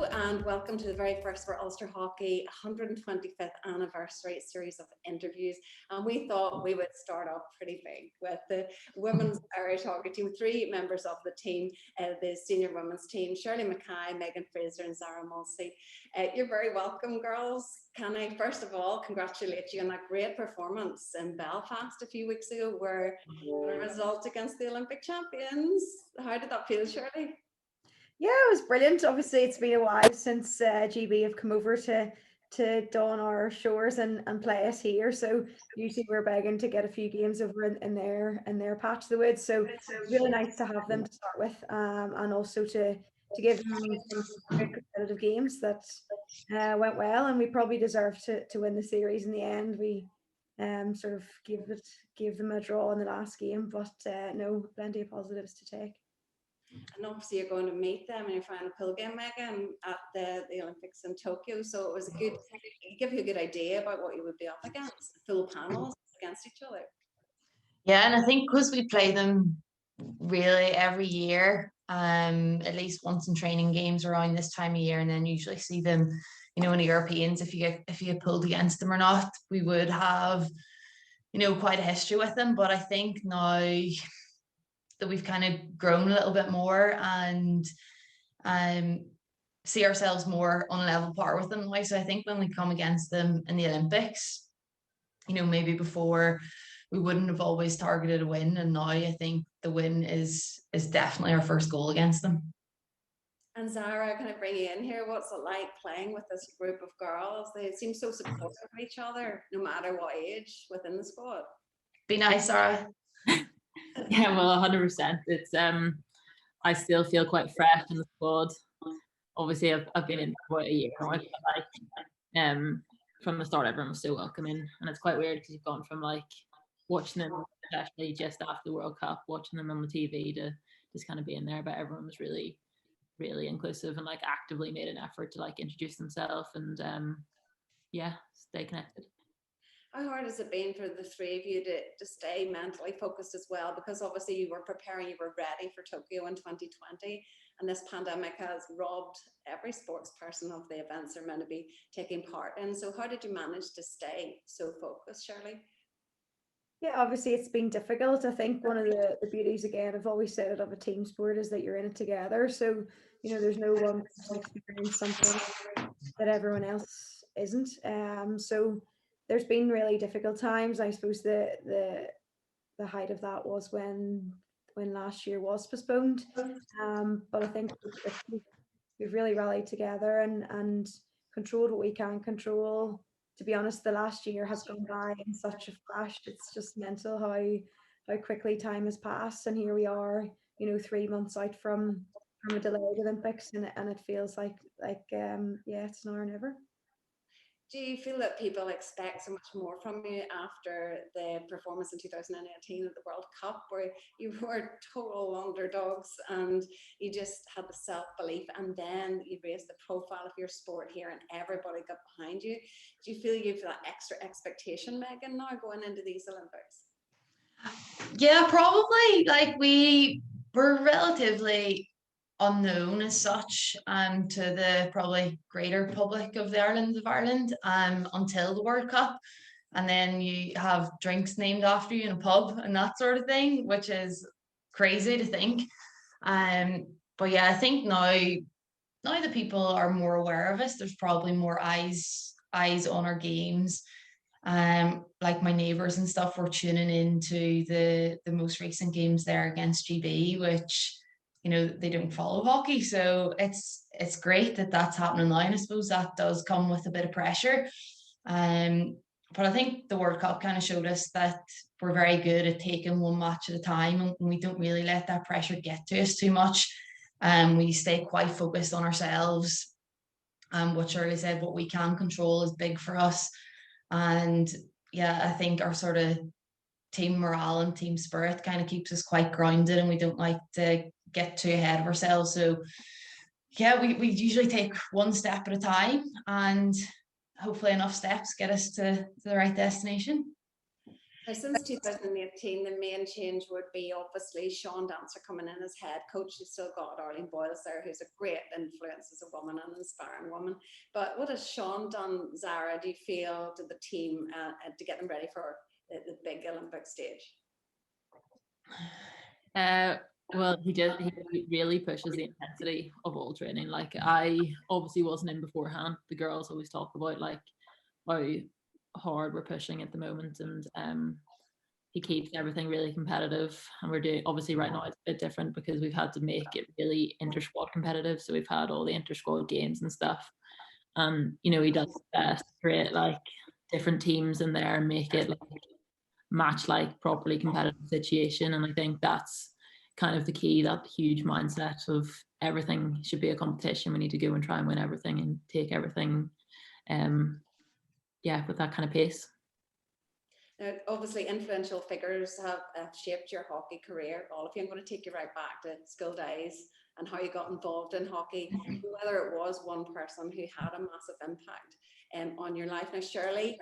Hello and welcome to the very first for Ulster Hockey 125th anniversary series of interviews. And we thought we would start off pretty big with the women's Irish hockey team. Three members of the team, the senior women's team, Shirley, McCay, Megan Fraser and Zoe Malseed. You're very welcome, girls. Can I first of all congratulate you on that great performance in Belfast a few weeks ago where the result against the Olympic champions. How did that feel, Shirley? Yeah, it was brilliant. Obviously, it's been a while since GB have come over to don our shores and play us here. So usually we're begging to get a few games over in their patch of the woods. So it's really nice to have them to start with, and also to give them some good competitive games that went well, and we probably deserved to win the series in the end. We sort of gave them a draw in the last game, but no, plenty of positives to take. And obviously you're going to meet them in your final pool game, Megan, at the Olympics in Tokyo. So it was give you a good idea about what you would be up against, full panels against each other. Yeah, and I think because we play them really every year, at least once in training games around this time of year, and then usually see them, in the Europeans, if you get pulled against them or not, we would have, quite a history with them. But I think now that we've kind of grown a little bit more and see ourselves more on a level par with them. So I think when we come against them in the Olympics, maybe before we wouldn't have always targeted a win, and now I think the win is definitely our first goal against them. And Zara, can I bring you in here? What's it like playing with this group of girls? They seem so supportive of each other, no matter what age within the squad. Be nice, Zara. Yeah, well, 100%. It's I still feel quite fresh in the squad. Obviously, I've been in for about a year now, but from the start, everyone was so welcoming, and it's quite weird because you've gone from watching them, especially just after the World Cup, watching them on the TV to just kind of being there. But everyone was really, really inclusive and actively made an effort to introduce themselves and stay connected. How hard has it been for the three of you to stay mentally focused as well? Because obviously you were preparing, you were ready for Tokyo in 2020, and this pandemic has robbed every sports person of the events they're meant to be taking part in. So how did you manage to stay so focused, Shirley? Yeah, obviously it's been difficult. I think one of the beauties, again, I've always said it, of a team sport is that you're in it together. So, there's no one person experience something that everyone else isn't. So there's been really difficult times. I suppose the height of that was when last year was postponed. But I think we've really rallied together and controlled what we can control. To be honest, the last year has gone by in such a flash. It's just mental how quickly time has passed, and here we are, 3 months out from a delayed Olympics, and it feels like it's now or never. Do you feel that people expect so much more from you after the performance in 2018 at the World Cup, where you were total underdogs and you just had the self-belief, and then you raised the profile of your sport here and everybody got behind you? Do you feel you've that extra expectation, Megan, now going into these Olympics? Yeah, probably. We were relatively unknown as such to the probably greater public of the island of Ireland until the World Cup, and then you have drinks named after you in a pub and that sort of thing, which is crazy to think. But yeah, I think now that people are more aware of us, there's probably more eyes on our games. My neighbours and stuff were tuning into the most recent games there against GB, which they don't follow hockey, so it's great that that's happening now, and I suppose that does come with a bit of pressure. But I think the World Cup kind of showed us that we're very good at taking one match at a time, and we don't really let that pressure get to us too much. We stay quite focused on ourselves. What Shirley said, what we can control is big for us, and yeah, I think our sort of team morale and team spirit kind of keeps us quite grounded, and we don't like to get too ahead of ourselves. So yeah, we usually take one step at a time, and hopefully enough steps get us to the right destination. Now, since 2018, the main change would be obviously Sean Dancer coming in as head coach. You've still got Arlene Boyles there, who's a great influence as a woman and an inspiring woman. But what has Sean done, Zara, do you feel, to the team to get them ready for the big Olympic stage? Well, he really pushes the intensity of all training. Like, I obviously wasn't in beforehand. The girls always talk about like how hard we're pushing at the moment, and he keeps everything really competitive. And we're doing, obviously right now it's a bit different because we've had to make it really inter-squad competitive, so we've had all the inter-squad games and stuff. You know, he does his best to create like different teams in there and make it like match like properly competitive situation. And I think that's kind of the key, that huge mindset of everything should be a competition. We need to go and try and win everything and take everything with that kind of pace. Now, obviously, influential figures have shaped your hockey career. All of you, I'm going to take you right back to school days and how you got involved in hockey, whether it was one person who had a massive impact on your life. Now, Shirley,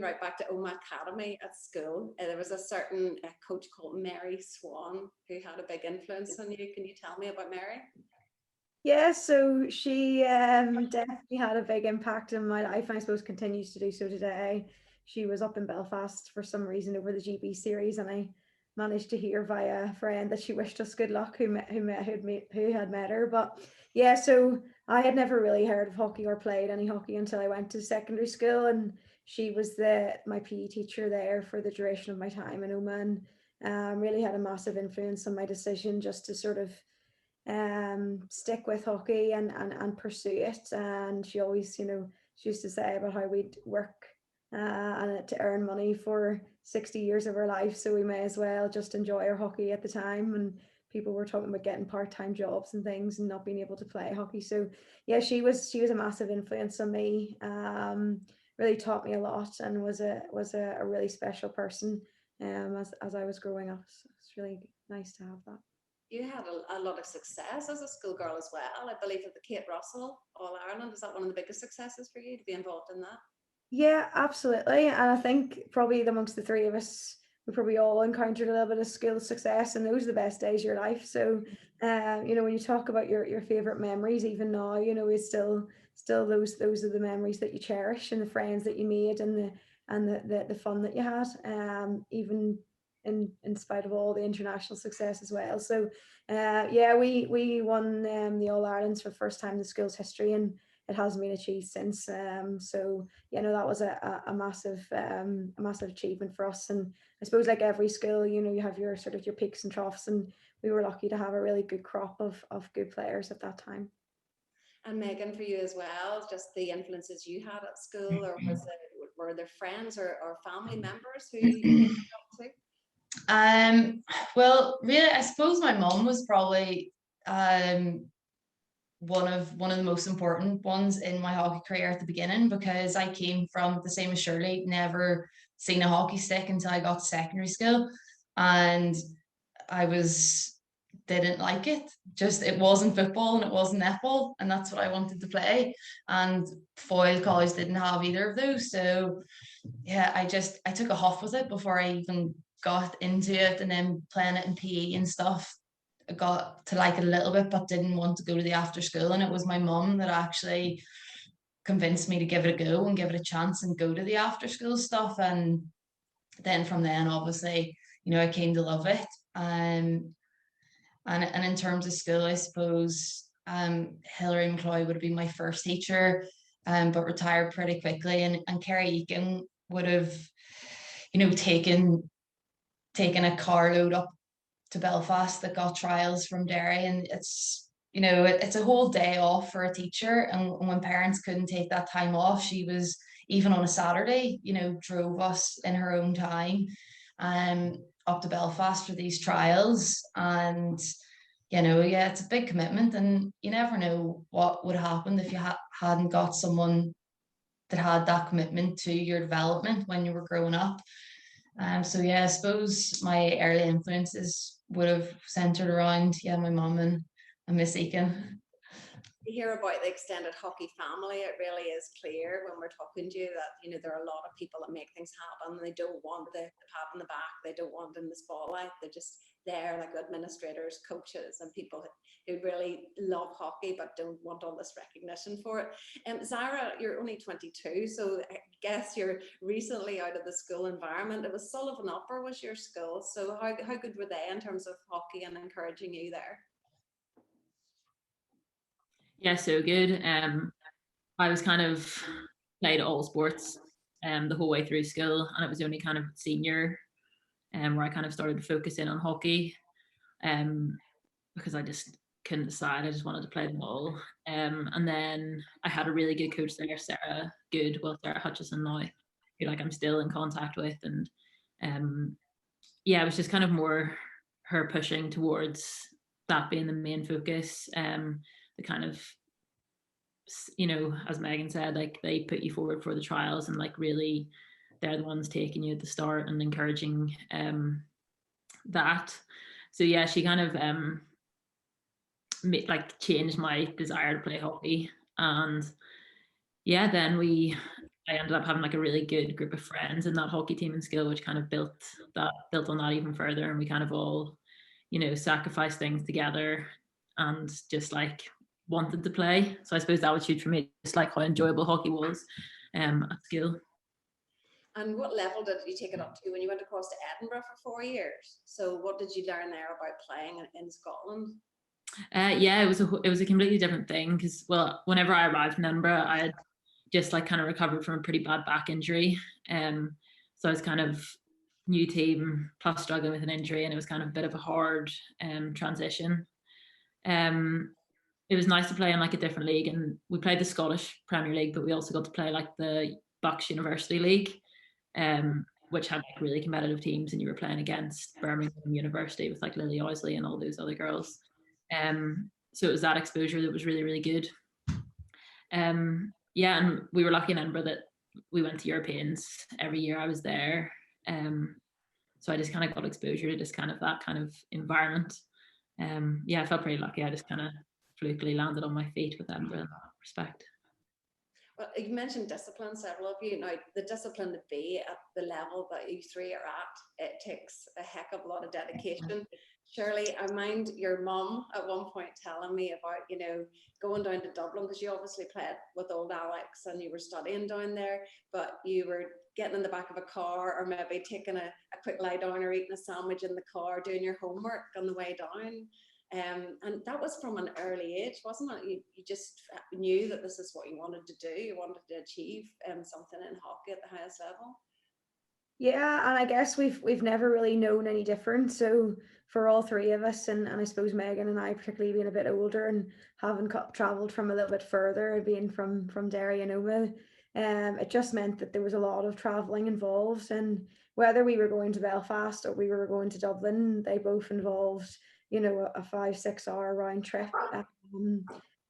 right back to Oma Academy at school, there was a certain coach called Mary Swan who had a big influence on you. Can you tell me about Mary? Yeah, so she definitely had a big impact in my life, and I suppose continues to do so today. She was up in Belfast for some reason over the GB series, and I managed to hear via a friend that she wished us good luck who had met her. But yeah, so I had never really heard of hockey or played any hockey until I went to secondary school, and she was my PE teacher there for the duration of my time in Oman. Really had a massive influence on my decision just to sort of stick with hockey and pursue it. And she always, she used to say about how we'd work and to earn money for 60 years of our life, so we may as well just enjoy our hockey at the time. And people were talking about getting part-time jobs and things and not being able to play hockey. So yeah, she was a massive influence on me. Really taught me a lot and was a really special person as I was growing up. So it's really nice to have that. You had a lot of success as a schoolgirl as well. I believe at the Kate Russell All Ireland, is that one of the biggest successes for you to be involved in that? Yeah, absolutely. And I think probably amongst the three of us, we probably all encountered a little bit of school success, and those are the best days of your life. So, when you talk about your favorite memories, even now, it's still those are the memories that you cherish, and the friends that you made, and the fun that you had, even in spite of all the international success as well. So, we won the All Irelands for the first time in the school's history, and it hasn't been achieved since. So that was a massive achievement for us. And I suppose like every school, you have your sort of your peaks and troughs, and we were lucky to have a really good crop of good players at that time. And Megan, for you as well, just the influences you had at school, or were there friends or family members who you talked to? Well, really, I suppose my mom was probably one of the most important ones in my hockey career at the beginning, because I came from, the same as Shirley, never seen a hockey stick until I got to secondary school, and I didn't like it. Just, it wasn't football and it wasn't netball, and that's what I wanted to play. And Foyle College didn't have either of those, so yeah, I took a huff with it before I even got into it, and then playing it in PE and stuff, I got to like it a little bit, but didn't want to go to the after school. And it was my mum that actually convinced me to give it a go and give it a chance and go to the after school stuff. And then from then, obviously, I came to love it. And in terms of school, I suppose Hilary McCay would have been my first teacher, but retired pretty quickly. And Kerry Eakin would have, taken a carload up to Belfast that got trials from Derry, and it's a whole day off for a teacher. And when parents couldn't take that time off, she was, even on a Saturday, drove us in her own time up to Belfast for these trials. And it's a big commitment, and you never know what would happen if you hadn't got someone that had that commitment to your development when you were growing up. So yeah, I suppose my early influences would have centered around my mum and Miss Eakin. you hear about the extended hockey family, it really is clear when we're talking to you that, you know, there are a lot of people that make things happen. They don't want the pat on the back. They don't want in the spotlight. They're just there like administrators, coaches, and people who really love hockey but don't want all this recognition for it. Zara, you're only 22, so I guess you're recently out of the school environment. It was Sullivan Upper was your school. So how good were they in terms of hockey and encouraging you there? Yeah, so good. I was kind of played all sports the whole way through school, and it was only kind of senior where I kind of started to focus in on hockey because I just couldn't decide. I just wanted to play them all. And then I had a really good coach there, Sarah Hutchison now, who like I'm still in contact with, and yeah, it was just kind of more her pushing towards that being the main focus. The kind of, you know, as Megan said, like they put you forward for the trials and like really they're the ones taking you at the start and encouraging that. So yeah, she kind of like changed my desire to play hockey. And yeah, then I ended up having like a really good group of friends in that hockey team in school, which kind of built on that even further. And we kind of all, you know, sacrificed things together and just like wanted to play. So I suppose that was huge for me, just like how enjoyable hockey was at school. And what level did you take it up to when you went across to Edinburgh for 4 years? So what did you learn there about playing in Scotland? Yeah, it was a completely different thing because, well, whenever I arrived in Edinburgh, I had just like kind of recovered from a pretty bad back injury. So I was kind of new team plus struggling with an injury, and it was kind of a bit of a hard transition. It was nice to play in like a different league, and we played the Scottish Premier League, but we also got to play like the Bucks University League, which had like really competitive teams, and you were playing against Birmingham University with like Lily Owsley and all those other girls. So it was that exposure that was really, really good. Yeah, and we were lucky in Edinburgh that we went to Europeans every year I was there. So I just kind of got exposure to just kind of that kind of environment. Yeah, I felt pretty lucky. I just kind of flukily landed on my feet with Edinburgh in that respect. Well, you mentioned discipline, several of you. Now, the discipline to be at the level that you three are at, it takes a heck of a lot of dedication. Shirley, I mind your mum at one point telling me about, you know, going down to Dublin, because you obviously played with old Alex and you were studying down there, but you were getting in the back of a car or maybe taking a quick lie down or eating a sandwich in the car, doing your homework on the way down. And that was from an early age, wasn't it? You just knew that this is what you wanted to do. You wanted to achieve something in hockey at the highest level. Yeah, and I guess we've never really known any different. So for all three of us, and I suppose Megan and I, particularly being a bit older and having travelled from a little bit further, being from Derry and Omagh, it just meant that there was a lot of travelling involved. And whether we were going to Belfast or we were going to Dublin, they both involved, you know, a 5-6 hour round trip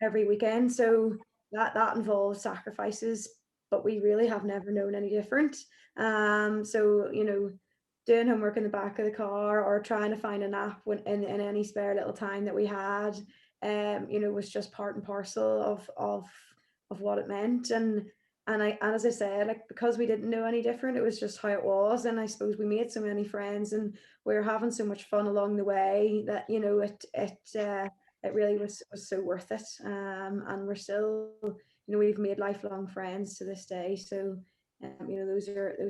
every weekend. So that involves sacrifices, but we really have never known any different. So, you know, doing homework in the back of the car or trying to find a nap in any spare little time that we had, you know, was just part and parcel of what it meant. And as I said, like, because we didn't know any different, it was just how it was. And I suppose we made so many friends and we were having so much fun along the way that, you know, it really was so worth it. And we're still, you know, we've made lifelong friends to this day. So you know, those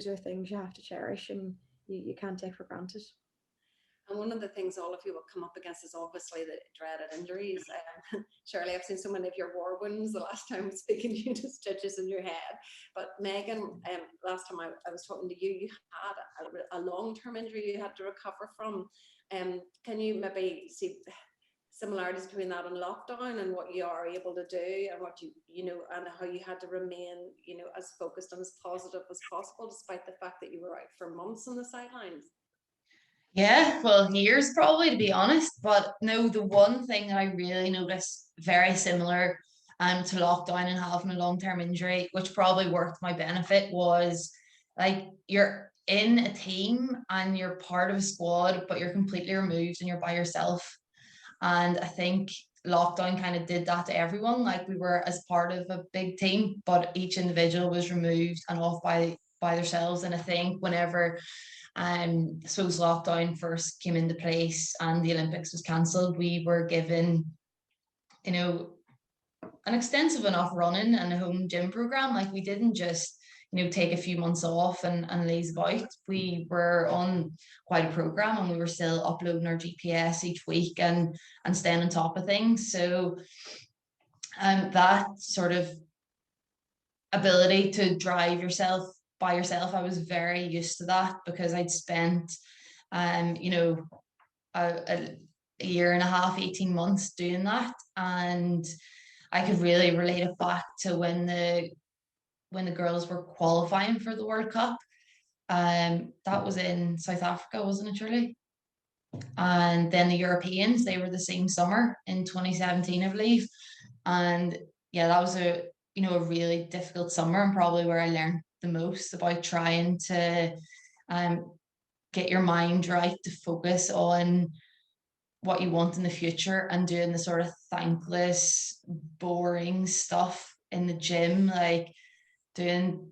are things you have to cherish and you can't take for granted. And one of the things all of you will come up against is obviously the dreaded injuries. Shirley, I've seen so many of your war wounds the last time I was speaking to you, to stitches in your head. But Megan, last time I was talking to you, you had a long-term injury you had to recover from. Can you maybe see similarities between that and lockdown and what you are able to do and what you know, and how you had to remain, you know, as focused and as positive as possible despite the fact that you were out for months on the sidelines? Yeah, well, years probably, to be honest. But no, the one thing that I really noticed very similar to lockdown and having a long-term injury, which probably worked my benefit, was like you're in a team and you're part of a squad, but you're completely removed and you're by yourself. And I think lockdown kind of did that to everyone. Like we were as part of a big team, but each individual was removed and off by themselves. And I think whenever suppose lockdown first came into place and the Olympics was cancelled, we were given, you know, an extensive enough running and a home gym program. Like we didn't just, you know, take a few months off and laze about. We were on quite a program, and we were still uploading our GPS each week and staying on top of things. So that sort of ability to drive yourself by yourself, I was very used to that, because I'd spent you know, a year and a half, 18 months doing that. And I could really relate it back to when the girls were qualifying for the World Cup. That was in South Africa, wasn't it, Shirley? And then the Europeans, they were the same summer in 2017, I believe. And yeah, that was a really difficult summer, and probably where I learned the most about trying to get your mind right to focus on what you want in the future, and doing the sort of thankless, boring stuff in the gym, like doing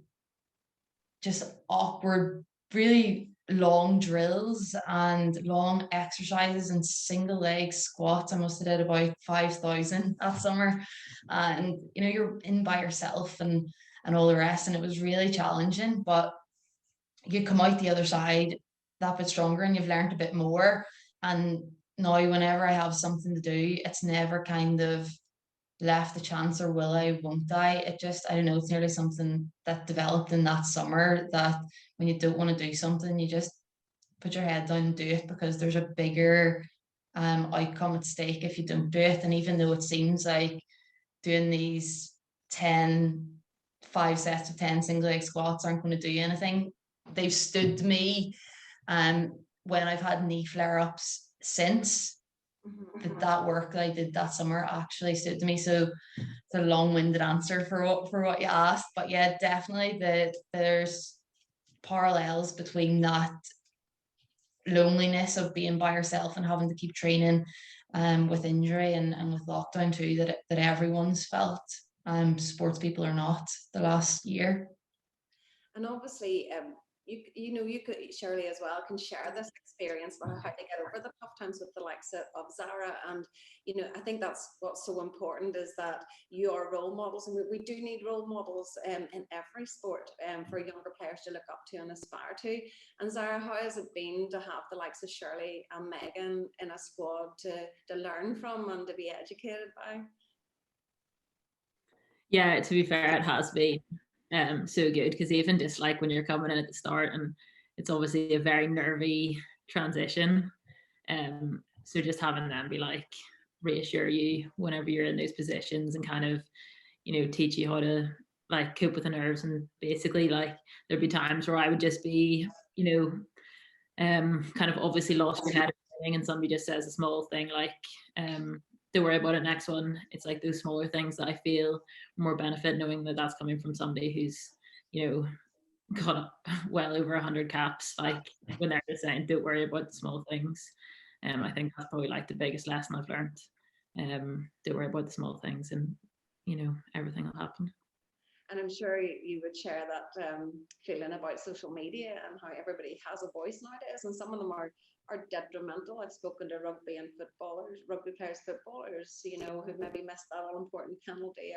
just awkward, really long drills and long exercises and single leg squats. I must have did about 5,000 that summer. And you're in by yourself and all the rest. And it was really challenging, but you come out the other side that bit stronger, and you've learned a bit more. And now whenever I have something to do, it's never kind of left the chance, or will I, won't I. It just, I don't know, it's nearly something that developed in that summer, that when you don't want to do something, you just put your head down and do it, because there's a bigger outcome at stake if you don't do it. And even though it seems like doing these 5 sets of 10 single leg squats aren't going to do anything, they've stood to me when I've had knee flare-ups since. That work that I did that summer actually stood to me. So it's a long-winded answer for what you asked, but yeah, definitely there's parallels between that loneliness of being by yourself and having to keep training with injury and with lockdown too, that everyone's felt, sports people or not, the last year. And obviously, you could, Shirley, as well, can share this experience about how to get over the tough times with the likes of Zara. And I think that's what's so important, is that you are role models, and we do need role models in every sport for younger players to look up to and aspire to. And Zara, how has it been to have the likes of Shirley and Megan in a squad to learn from and to be educated by? Yeah, to be fair, it has been so good, because even just like when you're coming in at the start, and it's obviously a very nervy transition, so just having them be like, reassure you whenever you're in those positions, and kind of teach you how to like cope with the nerves. And basically, like, there'd be times where I would just be kind of obviously lost your head, and somebody just says a small thing like don't worry about it, next one. It's like those smaller things that I feel more benefit, knowing that that's coming from somebody who's got well over 100 caps. Like, when they're just saying don't worry about the small things, I think that's probably like the biggest lesson I've learned. Don't worry about the small things, and everything will happen. And I'm sure you would share that feeling about social media and how everybody has a voice nowadays, and some of them are detrimental. I've spoken to rugby players, footballers, who maybe missed that all important penalty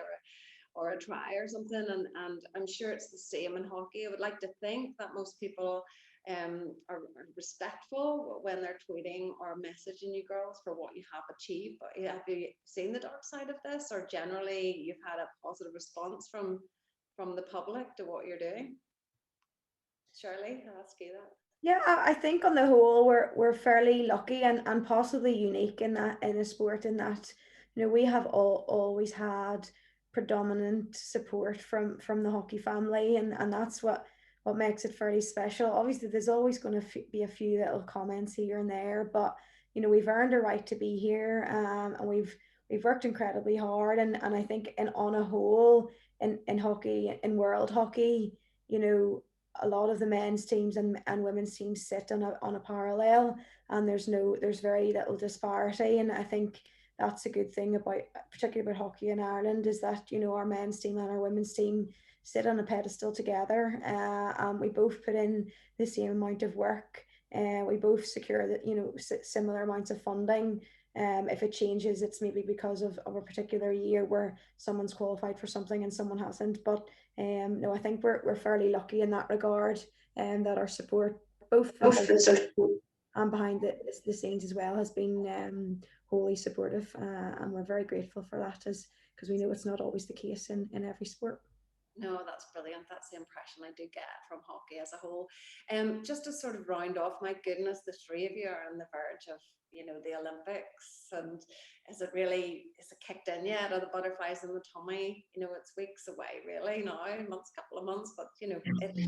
or a try or something, and I'm sure it's the same in hockey. I would like to think that most people are respectful when they're tweeting or messaging you girls for what you have achieved. But have you seen the dark side of this, or generally you've had a positive response from the public to what you're doing? Shirley, I'll ask you that. Yeah, I think on the whole we're fairly lucky and possibly unique in a sport, in that we have always had predominant support from the hockey family, and that's what makes it fairly special. Obviously, there's always going to be a few little comments here and there, but we've earned a right to be here, and we've worked incredibly hard, and I think on a whole in hockey, in world hockey, a lot of the men's teams and women's teams sit on a parallel, and there's very little disparity. And I think that's a good thing about, particularly about hockey in Ireland, is that, you know, our men's team and our women's team sit on a pedestal together, and we both put in the same amount of work, and we both secure that, you know, similar amounts of funding. If it changes, it's maybe because of a particular year where someone's qualified for something and someone hasn't. But no, I think we're fairly lucky in that regard, and that our support, both and behind the scenes as well, has been wholly supportive, and we're very grateful for that, as because we know it's not always the case in every sport. No, that's brilliant. That's the impression I do get from hockey as a whole. Just to sort of round off, my goodness, the three of you are on the verge of, you know, the Olympics, and is it kicked in yet? Are the butterflies in the tummy? You know, it's weeks away really now, couple of months, but you know, it's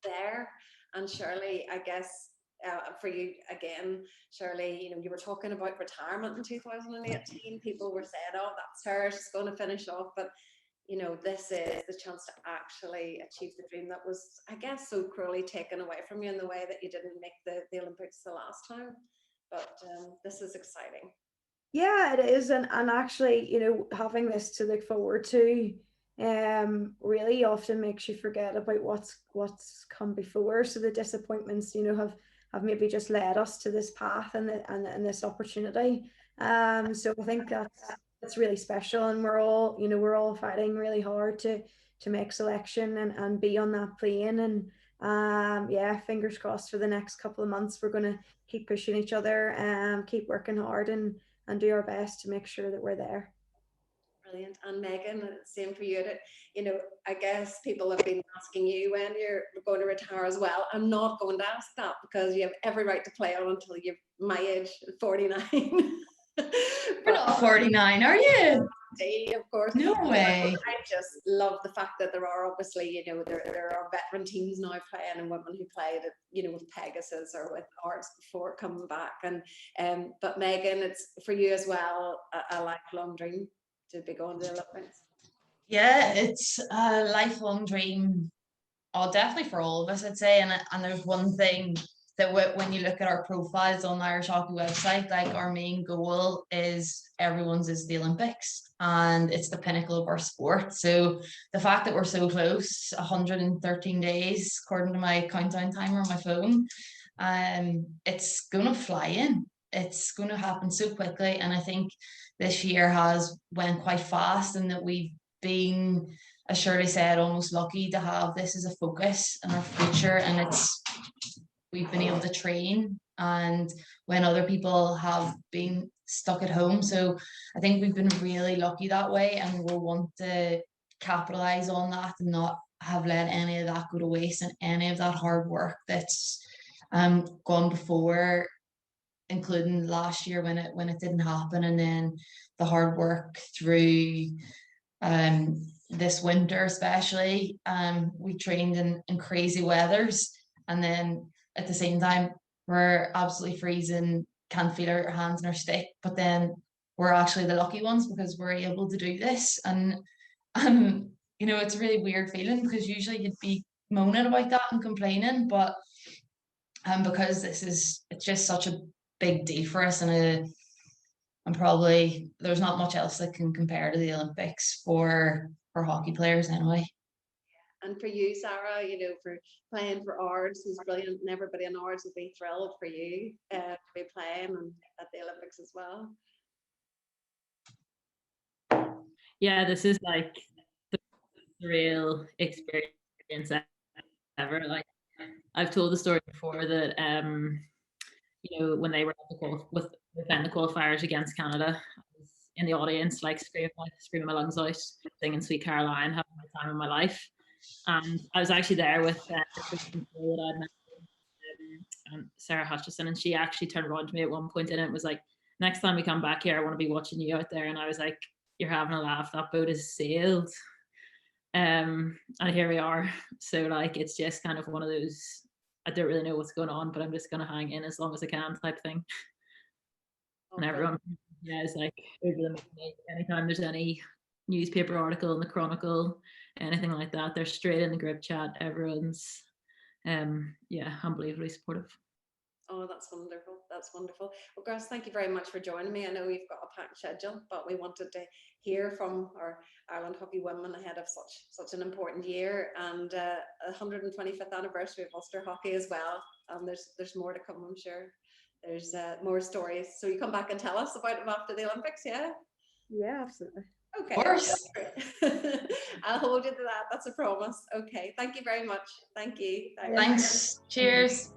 there. And Shirley, I guess for you again, Shirley, you know, you were talking about retirement in 2018. People were saying, "Oh, that's her. She's going to finish off," but you know, this is the chance to actually achieve the dream that was, I guess, so cruelly taken away from you in the way that you didn't make the Olympics the last time. But this is exciting. Yeah, it is, and actually, you know, having this to look forward to really often makes you forget about what's come before. So the disappointments, you know, have maybe just led us to this path and this opportunity. So I think that's really special, and we're all fighting really hard to make selection and be on that plane. And yeah, fingers crossed for the next couple of months. We're going to keep pushing each other, keep working hard, and do our best to make sure that we're there. Brilliant. And Megan, same for you. You know, I guess people have been asking you when you're going to retire as well. I'm not going to ask that, because you have every right to play on until you're my age, 49. You're not 49, are you? Of course. No way. I just love the fact that there are obviously, you know, there are veteran teams now playing, and women who played at, you know, with Pegasus or with Arts before coming back. And but Megan, it's for you as well a lifelong dream to be going to the Olympics. Yeah, it's a lifelong dream. Oh, definitely for all of us, I'd say. And there's one thing that when you look at our profiles on the Irish Hockey website, like our main goal is everyone's is the Olympics, and it's the pinnacle of our sport. So the fact that we're so close, 113 days, according to my countdown timer on my phone, it's gonna fly in. It's gonna happen so quickly, and I think this year has went quite fast, and that we've been, as Shirley said, almost lucky to have this as a focus in our future. And we've been able to train, and when other people have been stuck at home. So I think we've been really lucky that way, and we'll want to capitalize on that and not have let any of that go to waste, and any of that hard work that's gone before, including last year when it didn't happen, and then the hard work through this winter especially. We trained in crazy weathers, and then at the same time we're absolutely freezing, can't feel our hands and our stick, but then we're actually the lucky ones because we're able to do this. And you know, it's a really weird feeling, because usually you'd be moaning about that and complaining, but because it's just such a big deal for us, and probably there's not much else that can compare to the Olympics for hockey players anyway. And for you, Sarah, you know, for playing for Ards was brilliant, and everybody in Ards would be thrilled for you to be playing at the Olympics as well. Yeah, this is like the real experience ever. Like, I've told the story before that you know, when they were the qualifiers against Canada, I was in the audience, like screaming my lungs out, singing Sweet Caroline, having my time of my life. And I was actually there with Sarah Hutchison, and she actually turned around to me at one point and it was like, "Next time we come back here, I want to be watching you out there." And I was like, "You're having a laugh, that boat is sailed." And here we are. So like, it's just kind of one of those, I don't really know what's going on, but I'm just going to hang in as long as I can type thing. And everyone, yeah, is like over the moon. Anytime there's any newspaper article in the Chronicle, anything like that, they're straight in the group chat. Everyone's yeah, unbelievably supportive. Oh, that's wonderful. That's wonderful. Well, girls, thank you very much for joining me. I know you've got a packed schedule, but we wanted to hear from our Ireland hockey women ahead of such an important year, and 125th anniversary of Ulster Hockey as well. There's more to come, I'm sure. There's more stories. So you come back and tell us about them after the Olympics, yeah? Yeah, absolutely. Okay. Of course. I'll hold you to that. That's a promise. Okay. Thank you very much. Thank you. Thanks. Cheers.